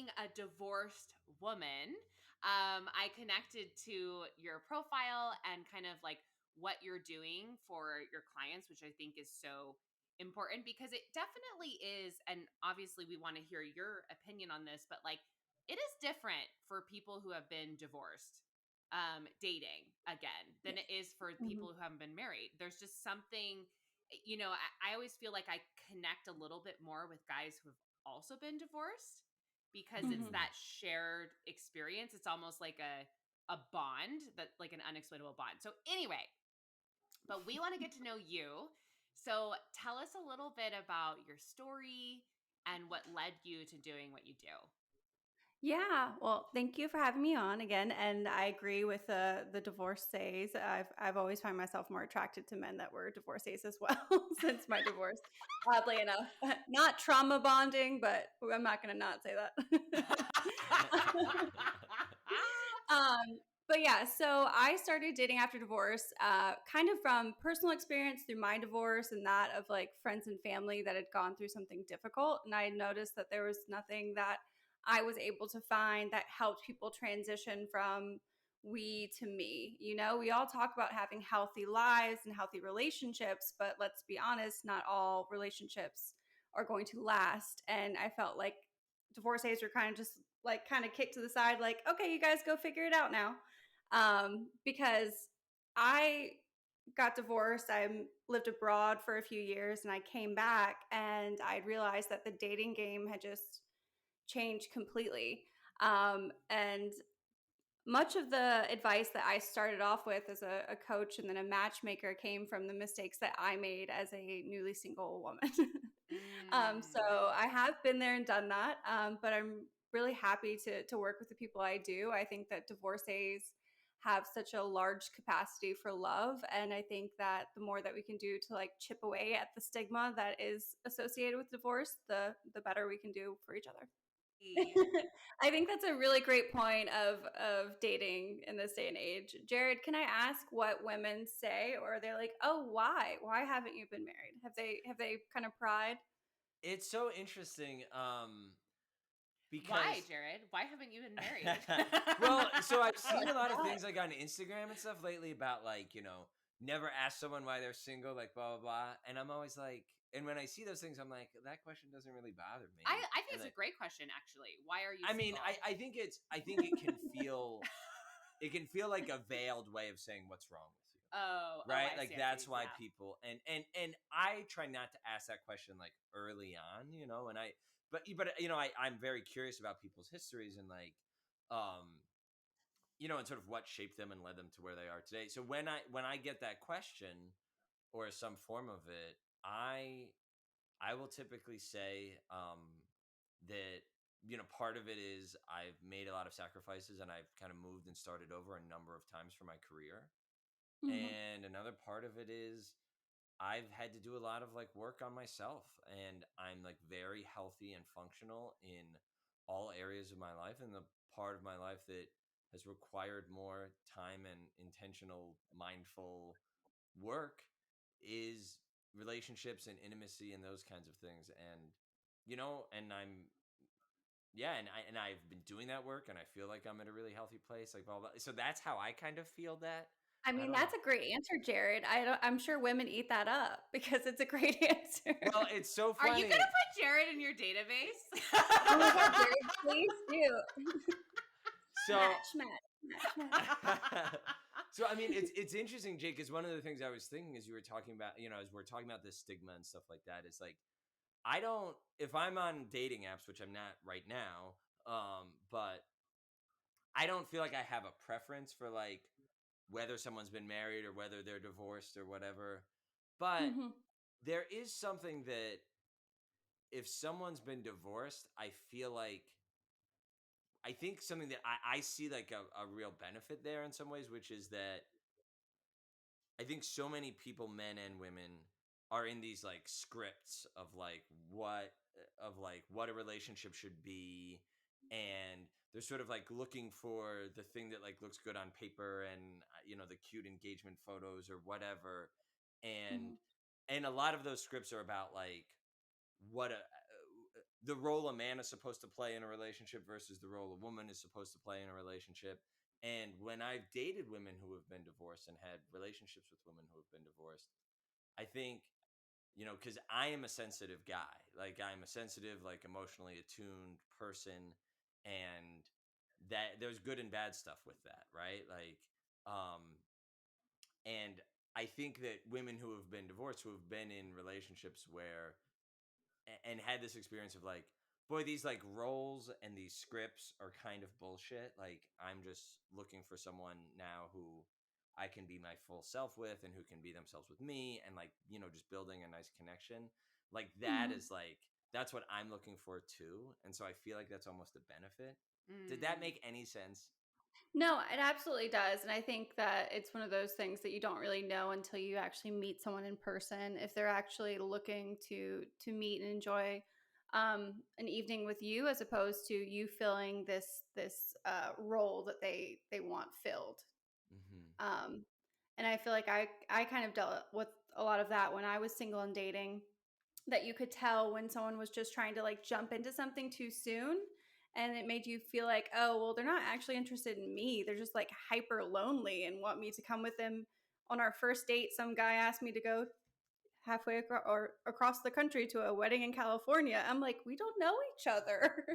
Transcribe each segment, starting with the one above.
being a divorced woman, I connected to your profile and kind of like what you're doing for your clients, which I think is so important because it definitely is. And obviously, we want to hear your opinion on this, but like it is different for people who have been divorced dating again than Yes. it is for Mhm. people who haven't been married. There's just something, I always feel like I connect a little bit more with guys who have also been divorced because it's Mhm. that shared experience. It's almost like a bond, that like an unexplainable bond. So anyway, but we want to get to know you. So tell us a little bit about your story and what led you to doing what you do. Yeah, well, thank you for having me on again, and I agree with the divorcees. I've always found myself more attracted to men that were divorcees as well since my divorce. Oddly enough, not trauma bonding, but I'm not going to not say that. um, but yeah, so I started dating after divorce, kind of from personal experience through my divorce and that of like friends and family that had gone through something difficult, and I noticed that there was nothing that I was able to find that helped people transition from we to me. You know, we all talk about having healthy lives and healthy relationships, but let's be honest, not all relationships are going to last. And I felt like divorcees were kind of just like kind of kicked to the side, like, okay, you guys go figure it out now. Because I got divorced. I lived abroad for a few years and I came back and I realized that the dating game had just changed completely. And much of the advice that I started off with as a coach and then a matchmaker came from the mistakes that I made as a newly single woman. So Mm. I have been there and done that, but I'm really happy to work with the people I do. I think that divorcees have such a large capacity for love, and I think that the more that we can do to like chip away at the stigma that is associated with divorce, the better we can do for each other. I think that's a really great point of dating in this day and age. Jared, can I ask what women say, or are they like, "Oh, why? Why haven't you been married?" Have they kind of pried? It's so interesting Why, because Jared? Why haven't you been married? well, so I've seen Like, a lot of why? things like on Instagram and stuff lately about like, never ask someone why they're single, like blah blah blah. And I'm always like, and when I see those things, I'm like, that question doesn't really bother I, me. I think And it's like, a great question, actually. Why are you I mean, single? I think it can feel like a veiled way of saying what's wrong with you. Oh, Right? I Like see, I that's see. why Yeah. people and I try not to ask that question like early on, and I'm very curious about people's histories and like um and sort of what shaped them and led them to where they are today. So when I get that question or some form of it, I will typically say that part of it is I've made a lot of sacrifices and I've kind of moved and started over a number of times for my career. Mhm. And another part of it is I've had to do a lot of like work on myself and I'm like very healthy and functional in all areas of my life. And the part of my life that has required more time and intentional, mindful work is relationships and intimacy and those kinds of things. And I'm yeah, and I've been doing that work and I feel like I'm in a really healthy place, like blah blah. So that's how I kind of feel that. I I mean, don't know. that's a great answer, Jared. I'm sure women eat that up because it's a great answer. Well, it's so Are you going to funny. put Jared in your database? Oh my God, Jared, please do. So Match. so I mean it's interesting, Jake, because one of the things I was thinking as you were talking about, as we're talking about this stigma and stuff like that, is like I don't if I'm on dating apps, which I'm not right now, but I don't feel like I have a preference for like whether someone's been married or whether they're divorced or whatever. But Mhm. there is something that if someone's been divorced, I think something that I see like a real benefit there in some ways, which is that I think so many people, men and women, are in these like scripts of like what a relationship should be, and they're sort of like looking for the thing that like looks good on paper and the cute engagement photos or whatever, and Mhm. and a lot of those scripts are about like what a the role a man is supposed to play in a relationship versus the role a woman is supposed to play in a relationship. And when I've dated women who have been divorced and had relationships with women who have been divorced, I think, because I am a sensitive guy, like I'm a sensitive, like emotionally attuned person, and that there's good and bad stuff with that, right? And I think that women who have been divorced, who have been in relationships where and had this experience of like, boy, these like roles and these scripts are kind of bullshit. Like, I'm just looking for someone now who I can be my full self with and who can be themselves with me, and like, just building a nice connection. Like that is like, that's what I'm looking for too. And so I feel like that's almost a benefit. Did that make any sense? No, it absolutely does. And I think that it's one of those things that you don't really know until you actually meet someone in person, if they're actually looking to meet and enjoy an evening with you, as opposed to you filling this role that they want filled. Um, and I feel like I kind of dealt with a lot of that when I was single and dating, that you could tell when someone was just trying to like jump into something too soon, and it made you feel like, oh, well, they're not actually interested in me, they're just like hyper lonely and want me to come with them on our first date. Some guy asked me to go halfway across the country to a wedding in California. I'm like, we don't know each other.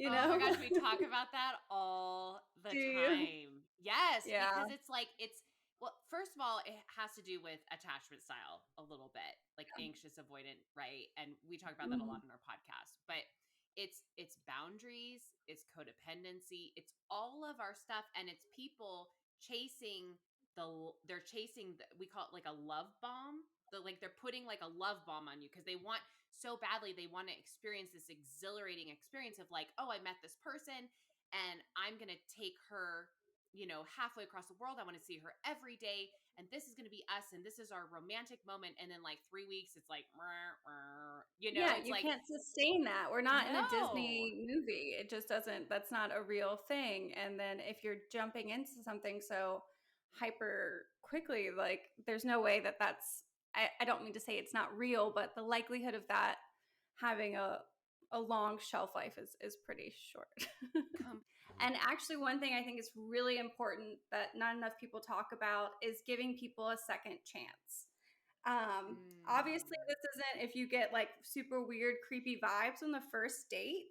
Oh my gosh, we talk about that all the Do you? time. Yes, Yeah. because well, first of all, it has to do with attachment style a little bit, like anxious avoidant, right? And we talk about that a lot in our podcast. But it's boundaries, it's codependency, it's all of our stuff, and it's people we call it like a love bomb. Like they're putting like a love bomb on you because they want so badly, they want to experience this exhilarating experience of like, oh, I met this person and I'm going to take her, halfway across the world. I want to see her every day. And this is going to be us. And this is our romantic moment. And then like 3 weeks, it's like, Yeah, it's you like, can't sustain that. We're not in a no. Disney movie. It just doesn't, that's not a real thing. And then if you're jumping into something so hyper quickly, like there's no way that I don't mean to say it's not real, but the likelihood of that having a long shelf life is pretty short. And actually, one thing I think is really important that not enough people talk about is giving people a second chance. Obviously, this isn't if you get like super weird, creepy vibes on the first date.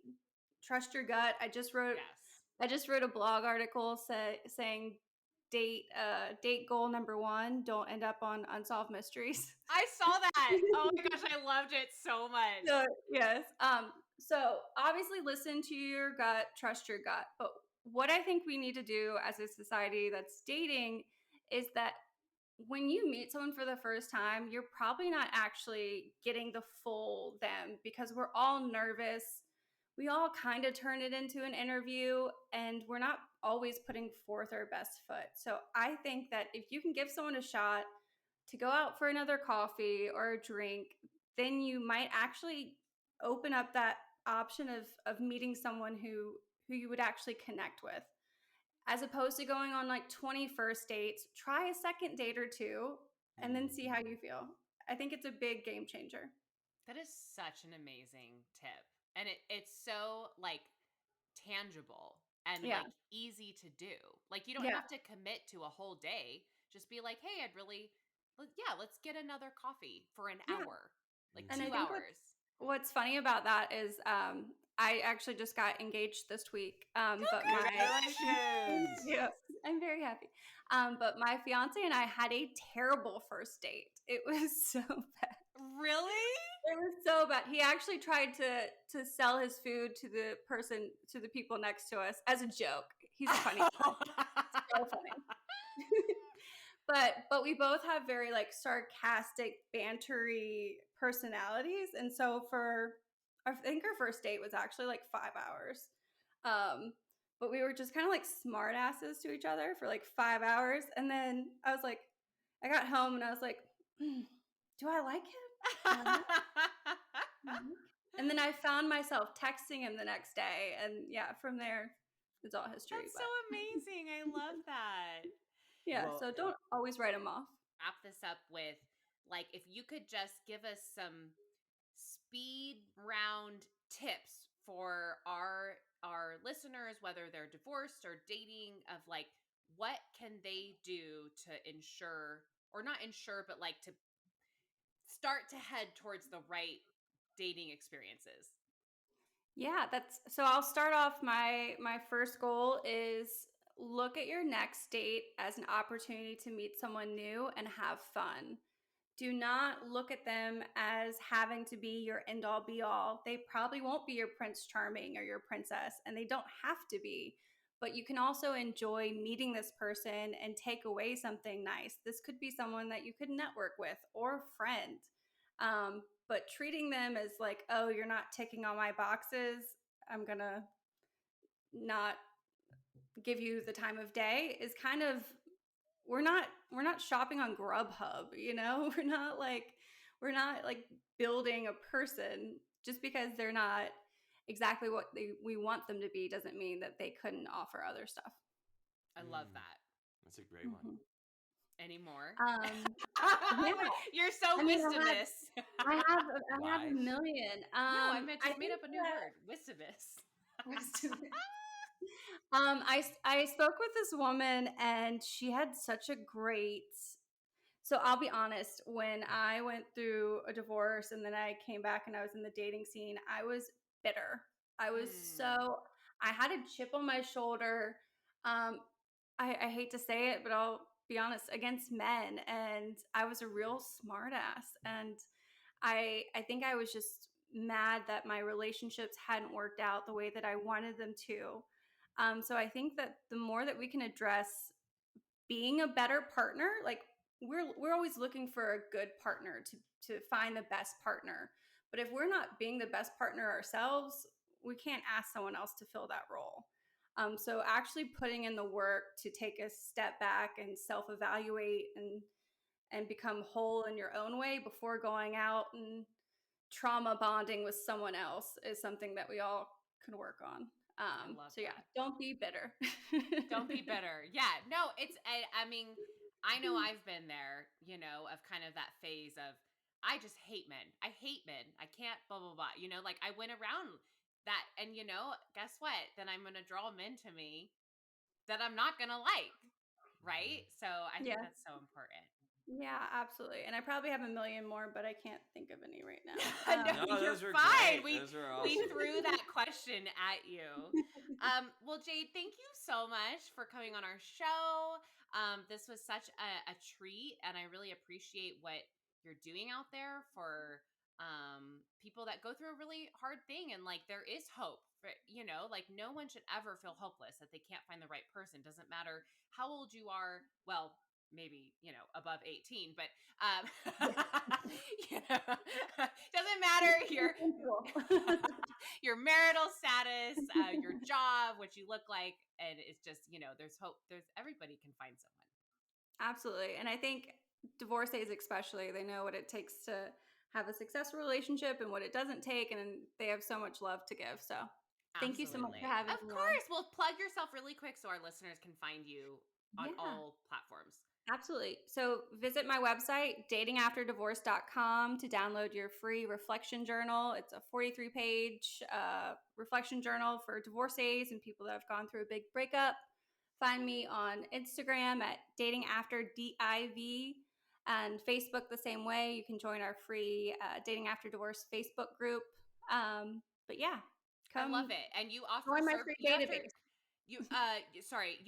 Trust your gut. I just wrote a blog article saying date goal number 1: don't end up on Unsolved Mysteries. I saw that. Oh my gosh, I loved it so much. So, yes. So obviously listen to your gut, trust your gut. But what I think we need to do as a society that's dating is that when you meet someone for the first time, you're probably not actually getting the full them, because we're all nervous. We all kind of turn it into an interview, and we're not always putting forth our best foot. So I think that if you can give someone a shot to go out for another coffee or a drink, then you might actually open up that option of meeting someone who you would actually connect with, as opposed to going on like 21st dates. Try a second date or two and then see how you feel. I think it's a big game changer. That is such an amazing tip. And it's so like tangible and Yeah. like easy to do. Like you don't Yeah. have to commit to a whole day. Just be like, hey, let's get another coffee for an Yeah. hour, like And I 2 think hours. what's funny about that is I actually just got engaged this week. But Congratulations! yeah, I'm very happy. But my fiance and I had a terrible first date. It was so bad. Really? It was so bad. He actually tried to sell his food to the people next to us as a joke. He's a funny guy. So funny. But we both have very like sarcastic, bantery personalities, and so I think our first date was actually like 5 hours. But we were just kind of like smart asses to each other for like 5 hours, and then I got home and I was like, do I like him? And then I found myself texting him the next day, and yeah, from there it's all history. That's so amazing. I love that. Yeah, Well, so don't always write them off. Wrap this up with like if you could just give us some speed round tips for our listeners, whether they're divorced or dating, of like what can they do to ensure, or not ensure, but like to start to head towards the right dating experiences? Yeah, so I'll start off. My first goal is look at your next date as an opportunity to meet someone new and have fun. Do not look at them as having to be your end all be all. They probably won't be your Prince Charming or your princess, and they don't have to be. But you can also enjoy meeting this person and take away something nice. This could be someone that you could network with or a friend. But treating them as like, oh, you're not ticking all my boxes, I'm going to not give you the time of day, is kind of, we're not shopping on Grubhub, you know? We're not like building a person. Just because they're not exactly what we want them to be doesn't mean that they couldn't offer other stuff. I love that. That's a great one. Any more? Yeah. You're so I mean, wisdomous. I have a Wise. million. No, I meant just made think up a new that- word. Wisdomous. I spoke with this woman, and she had such a great. So I'll be honest, when I went through a divorce and then I came back and I was in the dating scene, I was bitter. I was I had a chip on my shoulder. I hate to say it, but I'll be honest, against men. And I was a real smartass. And I think I was just mad that my relationships hadn't worked out the way that I wanted them to. So I think that the more that we can address being a better partner, like we're always looking for a good partner to find the best partner. But if we're not being the best partner ourselves, we can't ask someone else to fill that role. So actually putting in the work to take a step back and self-evaluate and become whole in your own way before going out and trauma bonding with someone else is something that we all can work on. I love So yeah, that. don't be bitter. Don't be bitter. Yeah. No, I mean, I know I've been there, of kind of that phase of, I just hate men. I hate men. I can't blah, blah, blah. Like I went around that, and guess what? Then I'm going to draw men to me that I'm not going to like. Right. So I think Yeah. that's so important. Yeah, absolutely. And I probably have a million more, but I can't think of any right now. No, you're those were fine. great. Those were We awesome. threw that question at you. Well, Jade, thank you so much for coming on our show. This was such a treat, and I really appreciate what you're doing out there for people that go through a really hard thing. And like, there is hope for, like no one should ever feel hopeless that they can't find the right person. Doesn't matter how old you are. Well, maybe above 18, but doesn't matter your marital status, your job, what you look like, and it's just there's hope. There's everybody can find someone. Absolutely. And I think divorcees especially, they know what it takes to have a successful relationship and what it doesn't take, and they have so much love to give. So thank you so much for having me. Of course. Well, plug yourself really quick so our listeners can find you on all platforms. Absolutely. So visit my website, datingafterdivorce.com, to download your free reflection journal. It's a 43-page reflection journal for divorcees and people that have gone through a big breakup. Find me on Instagram at datingafterdiv, and Facebook the same way. You can join our free Dating After Divorce Facebook group. But yeah, I love it. And you offer join my free database. You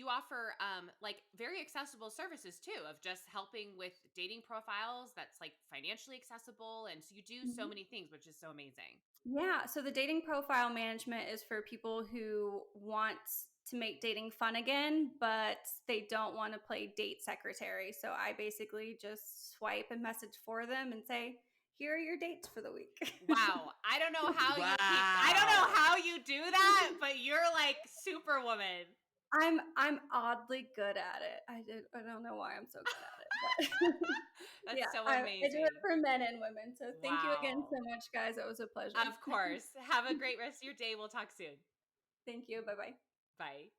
offer like very accessible services too, of just helping with dating profiles that's like financially accessible, and so you do so many things, which is so amazing. Yeah, so the dating profile management is for people who want to make dating fun again, but they don't want to play date secretary. So I basically just swipe and message for them and say, here are your dates for the week. Wow. I don't know how you do that, but you're like Superwoman. I'm oddly good at it. I don't know why I'm so good at it. But That's so amazing. I do it for men and women. So thank you again so much, guys. It was a pleasure. Of course. Have a great rest of your day. We'll talk soon. Thank you. Bye-bye. Bye.